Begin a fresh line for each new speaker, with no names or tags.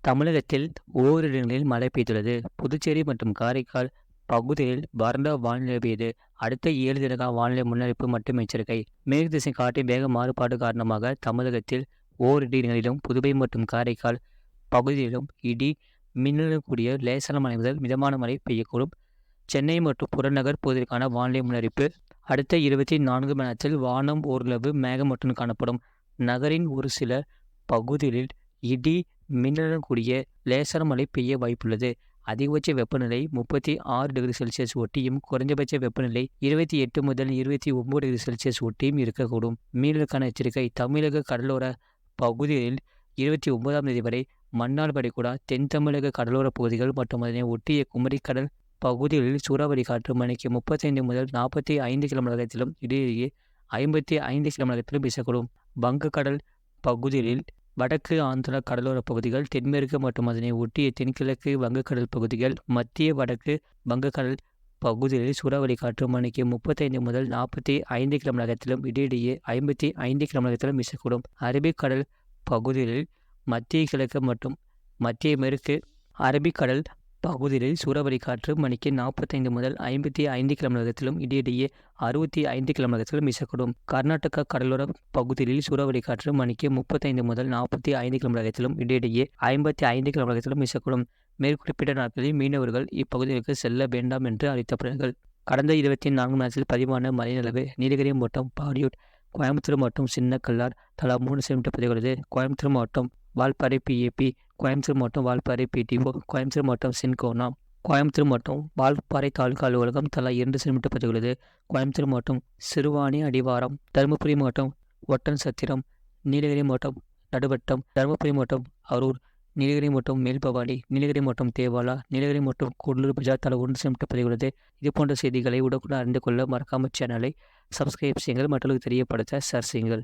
தமிழகத்தில் ஓரிரு இடங்களில் மழை பெய்துள்ளது. புதுச்சேரி மற்றும் காரைக்கால் பகுதிகளில் வறண்ட வானிலை நிலவியது. அடுத்த 7 தினக்கான வானிலை முன்னறிவிப்பு மற்றும் எச்சரிக்கை. மேற்கு திசை காற்றின் வேக மாறுபாடு காரணமாக தமிழகத்தில் ஓரிரு இடங்களிலும், புதுவை மற்றும் காரைக்கால் பகுதிகளிலும் இடி மின்னலுடன் கூடிய லேசான மழை முதல் மிதமான மழை பெய்யக்கூடும். சென்னை மற்றும் புறநகர் பகுதிகளுக்கான வானிலை முன்னறிவிப்பு. அடுத்த 24 மணி நேரத்தில் வானம் ஓரளவு மேகமூட்டத்துடன் காணப்படும். நகரின் ஒரு சில பகுதிகளில் இடி மின்னலுடன் கூடிய லேசான மழை பெய்ய வாய்ப்புள்ளது. அதிகபட்ச வெப்பநிலை 36°C ஒட்டியும், குறைந்தபட்ச வெப்பநிலை 28 முதல் 29°C ஒட்டியும் இருக்கக்கூடும். மீனலுக்கான எச்சரிக்கை. தமிழக கடலோர பகுதிகளில் 29ஆம் தேதி வரை மன்னார் வளைகுடா, தென் தமிழக கடலோர பகுதிகள் மற்றும் அதனை ஒட்டிய குமரிக்கடல் பகுதிகளில் சூறாவளி காற்று மணிக்கு 35 முதல் 45 கிலோமீட்டர் இடையே 55 கிலோமீட்டர் வீசக்கூடும். வங்கக்கடல் பகுதிகளில் வடக்கு ஆந்திரா கடலோர பகுதிகள், தென்மேற்கு மற்றும் அதனை ஒட்டிய தென்கிழக்கு வங்கக்கடல் பகுதிகள், மத்திய வடக்கு வங்கக்கடல் பகுதிகளில் சூறாவளி காற்று மணிக்கு 35 முதல் 45 கிலோமீட்டர் இடையே 55 கிலோமீட்டர் வீசக்கூடும். அரபிக்கடல் பகுதிகளில் மத்திய கிழக்கு மற்றும் மத்திய மேற்கு அரபிக்கடல் பகுதிகளில் சூறாவளி காற்று மணிக்கு 45 முதல் 55 கிலோமீட்டர் இடையிடையே 65 கிலோமீட்டர் வீசக்கூடும். கர்நாடகா கடலோர பகுதிகளில் சூறாவளி காற்று மணிக்கு 35 முதல் 45 கிலோமீட்டர் இடையிடையே 55 கிலோமீட்டர் வீசக்கூடும். மேற்குறிப்பிட்ட நாட்களில் மீனவர்கள் இப்பகுதிகளுக்கு செல்ல வேண்டாம் என்று அறிவித்தப்படுகிறார்கள். கடந்த 24 மணி நேரத்தில் பதிவான மழை அளவு. நீலகிரி மாவட்டம் பாடியூர், கோயம்புத்தூர் மாவட்டம் சின்னக்கல்லார் தலா 3 சென்டிமீட்டர் பதிவாகிறது. கோயம்புத்தூர் மாவட்டம் வால்பாறை PAP, கோயம்புத்தூர் மாவட்டம் வால்பாறை PTO, கோயம்புத்தூர் மாவட்டம் சின்கோனா, கோயம்புத்தூர் மாவட்டம் வால்பாறை தாலுகா அலுவலகம் தலா 2 சென்டிமீட்டர் பதிவுள்ளது. கோயம்புத்தூர் மாவட்டம் சிறுவாணி அடிவாரம், தருமபுரி மாவட்டம் ஒட்டன் சத்திரம், நீலகிரி மாவட்டம் நடுவட்டம், தருமபுரி மாவட்டம் அரூர், நீலகிரி மாவட்டம் மேல்பவானி, நீலகிரி மாவட்டம் தேவாலா, நீலகிரி மாவட்டம் கூடலூர் பஜார் தலா 1 சென்டிமீட்டர் பதிவுள்ளது. இதுபோன்ற செய்திகளை உடனுக்குடன் அறிந்து கொள்ள மறக்காமல் சேனலை சப்ஸ்கிரைப் செய்யுங்கள், மற்றவர்களுக்கு தெரியப்படுத்த ஷேர் செய்யுங்கள்.